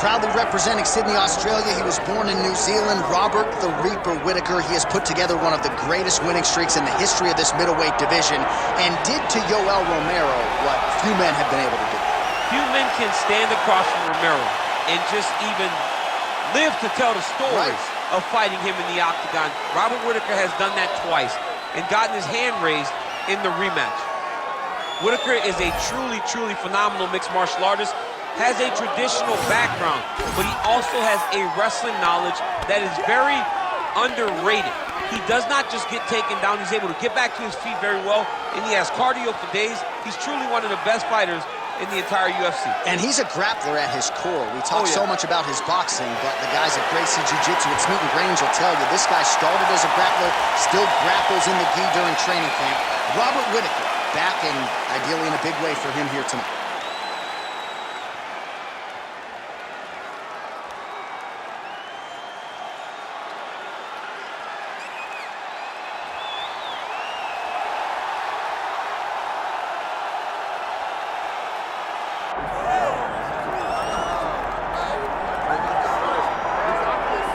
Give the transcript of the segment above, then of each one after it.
Proudly representing Sydney, Australia. He was born in New Zealand. Robert the Reaper Whittaker. He has put together one of the greatest winning streaks in the history of this middleweight division and did to Yoel Romero what few men have been able to do. Few men can stand across from Romero and just even live to tell the stories of fighting him in the octagon. Robert Whittaker has done that twice and gotten his hand raised in the rematch. Whittaker is a truly, truly phenomenal mixed martial artist. Has a traditional background, but he also has a wrestling knowledge that is very underrated. He does not just get taken down, he's able to get back to his feet very well, and he has cardio for days. He's truly one of the best fighters in the entire UFC. And he's a grappler at his core. We talk so much about his boxing, but the guys at Gracie Jiu-Jitsu at Smeaton Grange will tell you, this guy started as a grappler, still grapples in the gi during training camp. Robert Whittaker, back and ideally in a big way for him here tonight.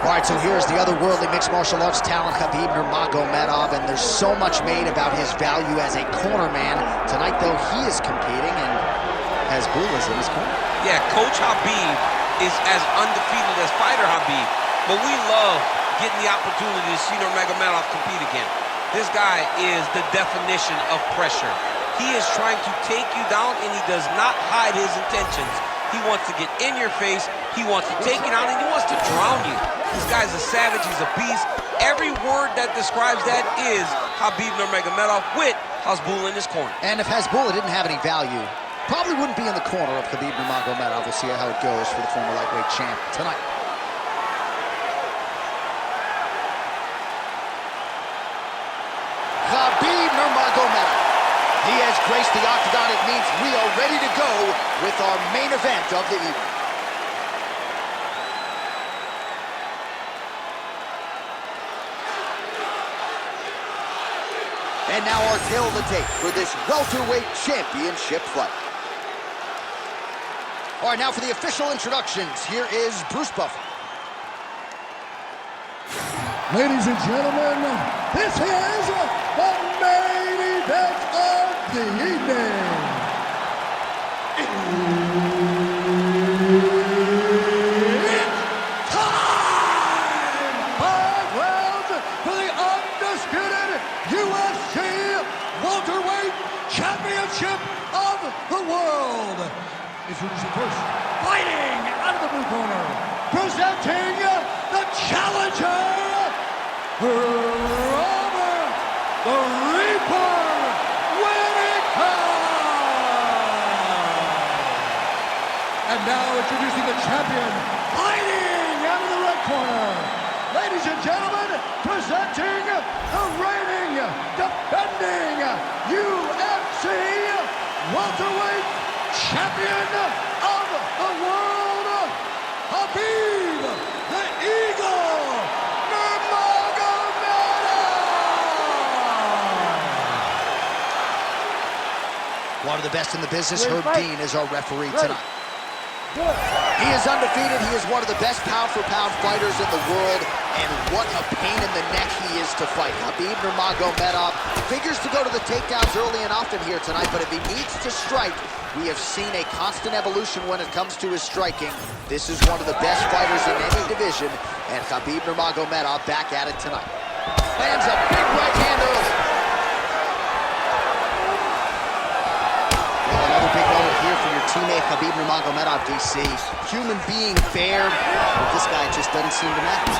All right, so here's the otherworldly mixed martial arts talent, Khabib Nurmagomedov, and there's so much made about his value as a corner man. Tonight, though, he is competing, and Hasbulla is in his corner. Yeah, Coach Khabib is as undefeated as fighter Khabib, but we love getting the opportunity to see Nurmagomedov compete again. This guy is the definition of pressure. He is trying to take you down, and he does not hide his intentions. He wants to get in your face, he wants to take you down, and he wants to drown you. This guy's a savage, he's a beast. Every word that describes that is Khabib Nurmagomedov with Hasbulla in his corner. And if Hasbulla didn't have any value, probably wouldn't be in the corner of Khabib Nurmagomedov. We'll see how it goes for the former lightweight champ tonight. Khabib Nurmagomedov. He has graced the octagon. It means we are ready to go with our main event of the evening. And now our tale of the tape for this welterweight championship fight. All right, now for the official introductions, here is Bruce Buffer. Ladies and gentlemen, this is the main event of the evening. It's time! 5 rounds for the undisputed UFC welterweight championship of the world. Introducing first, fighting out of the blue corner, presenting the challenger, Robert the Reaper Whittaker. And now introducing the champion, fighting out of the red corner. Ladies and gentlemen, presenting the reigning, defending UFC welterweight champion of the world, Khabib the Eagle Nurmagomedov. One of the best in the business, Herb Dean, is our referee tonight. He is undefeated. He is one of the best pound-for-pound fighters in the world, and what a pain in the neck he is to fight. Khabib Nurmagomedov figures to go to the takedowns early and often here tonight, but if he needs to strike, we have seen a constant evolution when it comes to his striking. This is one of the best fighters in any division, and Khabib Nurmagomedov back at it tonight. Lands a big right hand early. Another big moment here for your teammate Khabib Nurmagomedov, DC. Human being, fair, but this guy just doesn't seem to matter.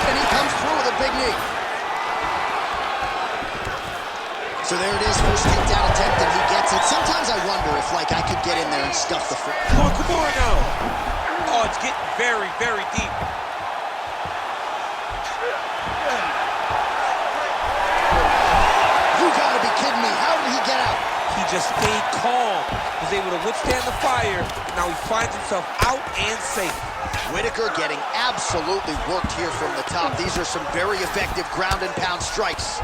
And he comes through with a big knee. So there it is, first takedown attempt, and he gets it. Sometimes I wonder if, like, I could get in there and stuff the foot. Come on now. Oh, it's getting very, very deep. You gotta be kidding me. How did he get out? He just stayed calm, was able to withstand the fire. Now he finds himself out and safe. Whittaker getting absolutely worked here from the top. These are some very effective ground and pound strikes.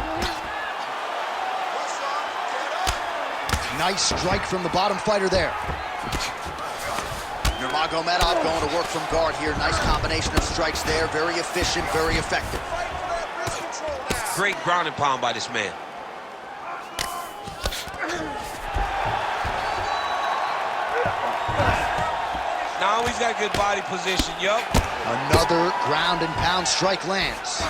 Nice strike from the bottom fighter there. Nurmagomedov going to work from guard here. Nice combination of strikes there. Very efficient, very effective. Great ground and pound by this man. Now he's got good body position, yup. Another ground and pound strike lands.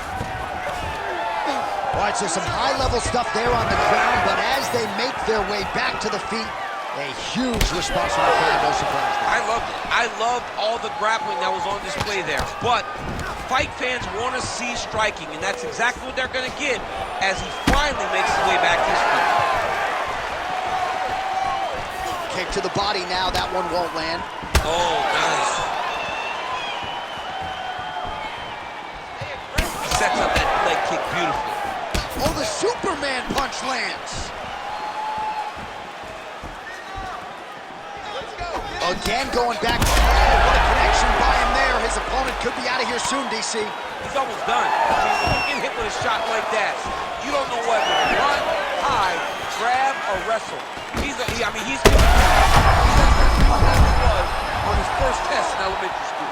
All right, so some high-level stuff there on the ground, but as they make their way back to the feet, a huge response from the crowd, no surprise there. I loved it. I loved all the grappling that was on display there. But fight fans want to see striking, and that's exactly what they're going to get as he finally makes his way back to his feet. Kick to the body now, that one won't land. Oh, nice. He sets up that leg kick beautifully. Oh, the Superman punch lands. Again, going back. Oh, what a connection by him there. His opponent could be out of here soon, DC. He's almost done. I mean, when you get hit with a shot like that, you don't know whether to run, hide, grab, or wrestle. He's gonna on his first test in elementary school.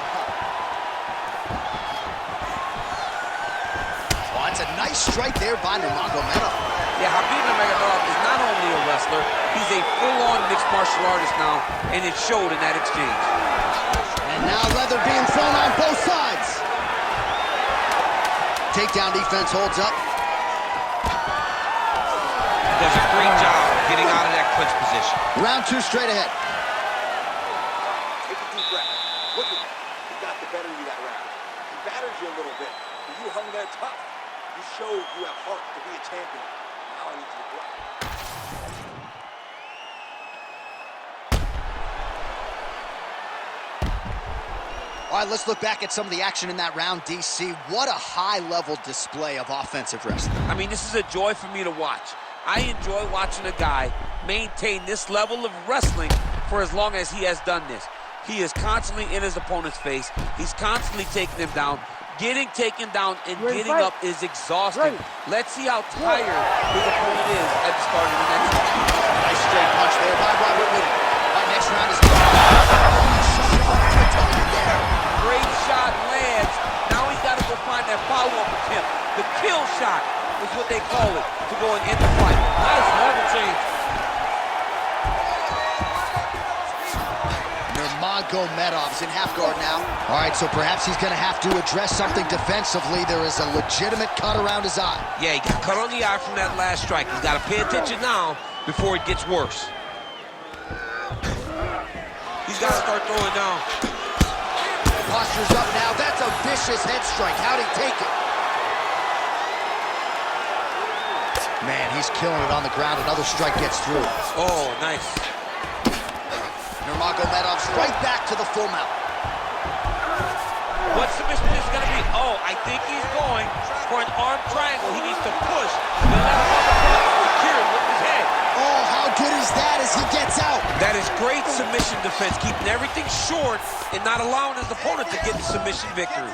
Oh, that's a nice strike there by Nurmagomedov. Yeah, Khabib Nurmagomedov is not only a wrestler, he's a full-on mixed martial artist now, and it showed in that exchange. And now leather being thrown on both sides. Takedown defense holds up. Does a great job getting out of that clinch position. Round 2 straight ahead. Take a deep breath. Look at him. He got the better of you that round. He battered you a little bit, but you hung there tough. You showed you have heart to be a champion. Now I need you to block. All right, let's look back at some of the action in that round, DC. What a high-level display of offensive wrestling. I mean, this is a joy for me to watch. I enjoy watching a guy maintain this level of wrestling for as long as he has done this. He is constantly in his opponent's face. He's constantly taking him down. Getting taken down and getting up is exhausting. Let's see how tired his opponent is at the start of the next round. Nice straight punch there by Robert Whittaker. All right, next round is great shot lands. Now he's got to go find that follow-up attempt. The kill shot is what they call it to go and end the fight. Nice level change. Nurmagomedov's in half guard now. All right, so perhaps he's going to have to address something defensively. There is a legitimate cut around his eye. Yeah, he got cut on the eye from that last strike. He's got to pay attention now before it gets worse. He's got to start throwing down. Posture's up now. That's a vicious head strike. How'd he take it? Man, he's killing it on the ground. Another strike gets through. Oh, nice. Nurmagomedov's right back to the full mount. What submission is going to be? Oh, I think he's going for an arm triangle. He needs to push the left uppercut and clear him with his head. Oh, how good is that as he gets out? That is great submission defense, keeping everything short and not allowing his opponent to get the submission victory.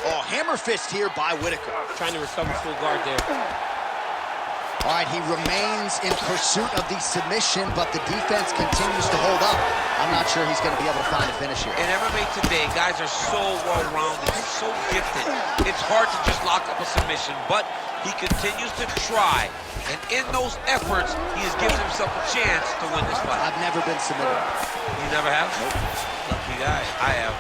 Oh, hammer fist here by Whittaker. Trying to recover full guard there. All right, he remains in pursuit of the submission, but the defense continues to hold up. I'm not sure he's going to be able to find a finish here. In MMA today, guys are so well-rounded, so gifted. It's hard to just lock up a submission, but he continues to try. And in those efforts, he has given himself a chance to win this fight. I've never been submitted. You never have? Nope. Lucky guy. I have.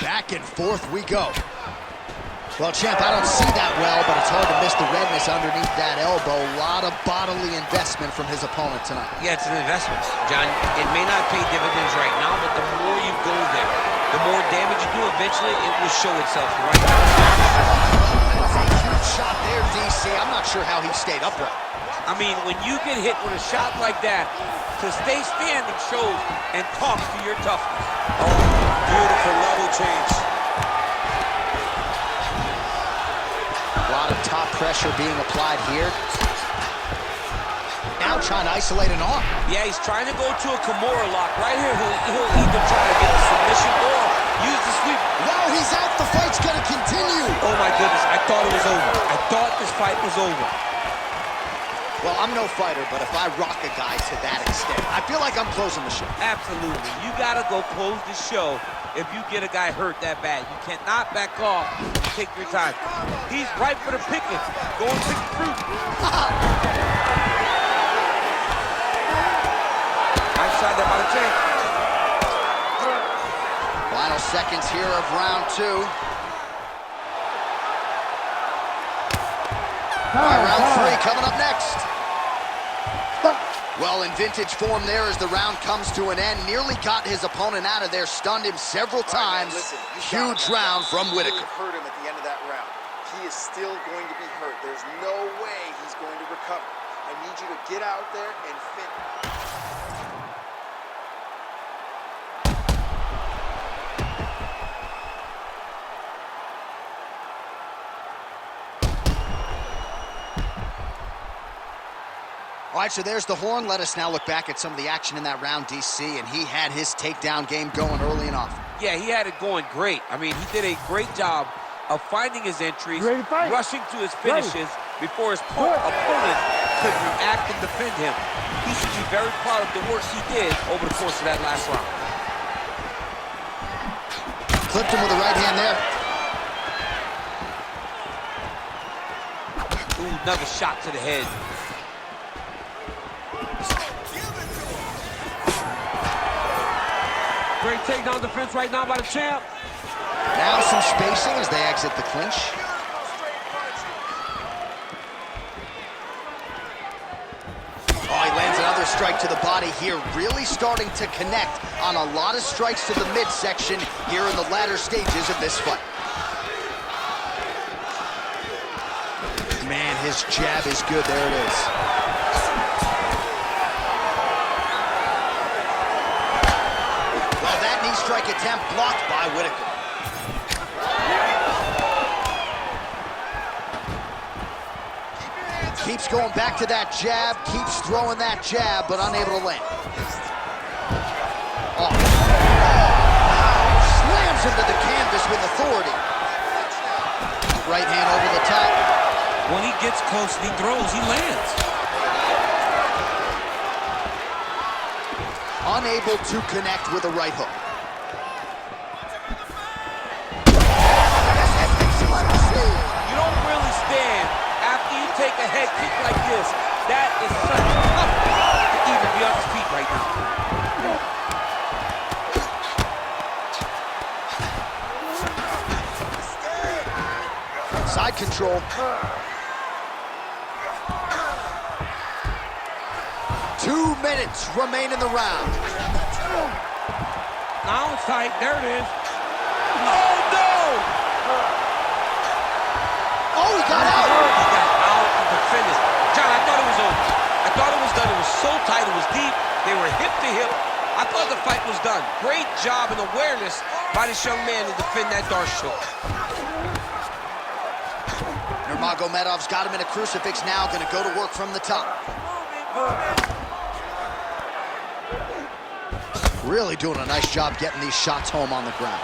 Back and forth we go. Well, champ, I don't see that well, but it's hard to miss the redness underneath that elbow. A lot of bodily investment from his opponent tonight. Yeah, it's an investment, John. It may not pay dividends right now, but the more you go there, the more damage you do, eventually it will show itself right now. That's a huge shot there, DC. I'm not sure how he stayed upright. I mean, when you get hit with a shot like that, to stay standing shows and talks to your toughness. Oh, beautiful level change. A lot of top pressure being applied here. Now trying to isolate an arm. Yeah, he's trying to go to a Kimura lock. Right here, he'll either try to get a submission or Use the sweep. Wow, he's out. The fight's going to continue. Oh, my goodness. I thought it was over. I thought this fight was over. Well, I'm no fighter, but if I rock a guy to that extent, I feel like I'm closing the show. Absolutely. You got to go close the show if you get a guy hurt that bad. You cannot back off and take your time. He's ripe for the picking. Go and pick the fruit. Nice shot there by the champ. Final seconds here of round 2. All right, round 3 coming up next. Well, in vintage form there as the round comes to an end. Nearly got his opponent out of there, stunned him several times. Listen, huge round from Whittaker. You hurt him at the end of that round. He is still going to be hurt. There's no way he's going to recover. I need you to get out there and finish. All right, so there's the horn. Let us now look back at some of the action in that round, DC, and he had his takedown game going early and often. Yeah, he had it going great. I mean, he did a great job of finding his entries, rushing to his finishes before his opponent could react and defend him. He should be very proud of the work he did over the course of that last round. Clipped him with the right hand there. Ooh, another shot to the head. Great takedown defense right now by the champ. Now some spacing as they exit the clinch. Oh, he lands another strike to the body here, really starting to connect on a lot of strikes to the midsection here in the latter stages of this fight. Man, his jab is good. There it is. Strike attempt blocked by Whittaker. Keeps going back to that jab, keeps throwing that jab, but unable to land. Oh. Slams him to the canvas with authority. Right hand over the top. When he gets close and he throws, he lands. Unable to connect with a right hook. You don't really stand after you take a head kick like this. That is such tough to even be on his feet right now. Side control. 2 minutes remain in the round. Now it's tight. There it is. Oh, no! Oh, he got out. He got out of the finish. John, I thought it was over. I thought it was done. It was so tight. It was deep. They were hip to hip. I thought the fight was done. Great job and awareness by this young man to defend that Darce choke. Nurmagomedov's got him in a crucifix now. Going to go to work from the top. Really doing a nice job getting these shots home on the ground.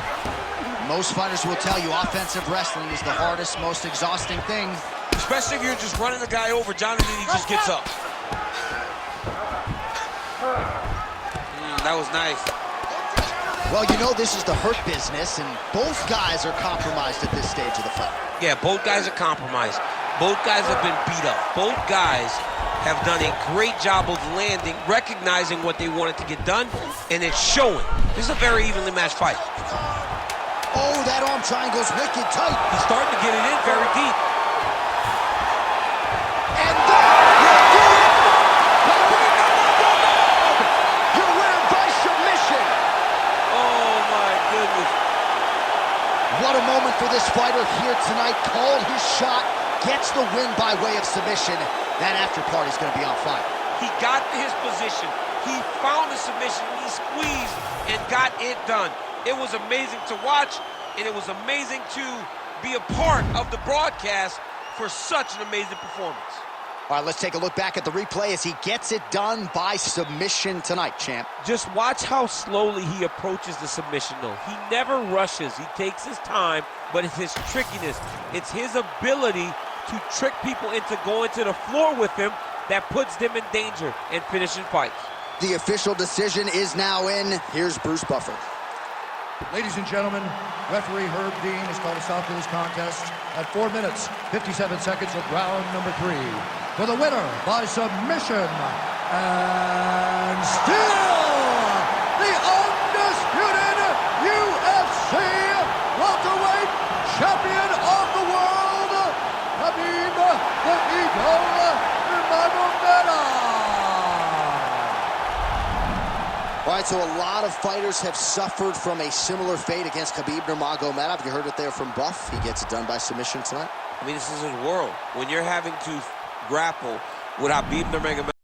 Most fighters will tell you offensive wrestling is the hardest, most exhausting thing. Especially if you're just running the guy over, John, and then he just gets up. That was nice. Well, you know this is the hurt business, and both guys are compromised at this stage of the fight. Yeah, both guys are compromised. Both guys have been beat up. Both guys have done a great job of landing, recognizing what they wanted to get done, and it's showing. This is a very evenly matched fight. Oh, that arm triangle's wicked tight. He's starting to get it in very deep. And that will do it. Khabib Nurmagomedov, your winner by submission. Oh, my goodness. What a moment for this fighter here tonight. Called his shot, gets the win by way of submission. That after party's going to be on fire. He got to his position. He found the submission. He squeezed and got it done. It was amazing to watch, and it was amazing to be a part of the broadcast for such an amazing performance. All right, let's take a look back at the replay as he gets it done by submission tonight, champ. Just watch how slowly he approaches the submission, though. He never rushes. He takes his time, but it's his trickiness. It's his ability to trick people into going to the floor with him that puts them in danger and finishing fights. The official decision is now in. Here's Bruce Buffer. Ladies and gentlemen, referee Herb Dean has called a stop to this contest at 4 minutes, 57 seconds of round number 3. For the winner by submission, and still the undisputed UFC welterweight champion of the world, Khabib the Eagle Nurmagomedov. All right, so a lot of fighters have suffered from a similar fate against Khabib Nurmagomedov. You heard it there from Buff. He gets it done by submission tonight. I mean, this is his world. When you're having to grapple with Khabib Nurmagomedov,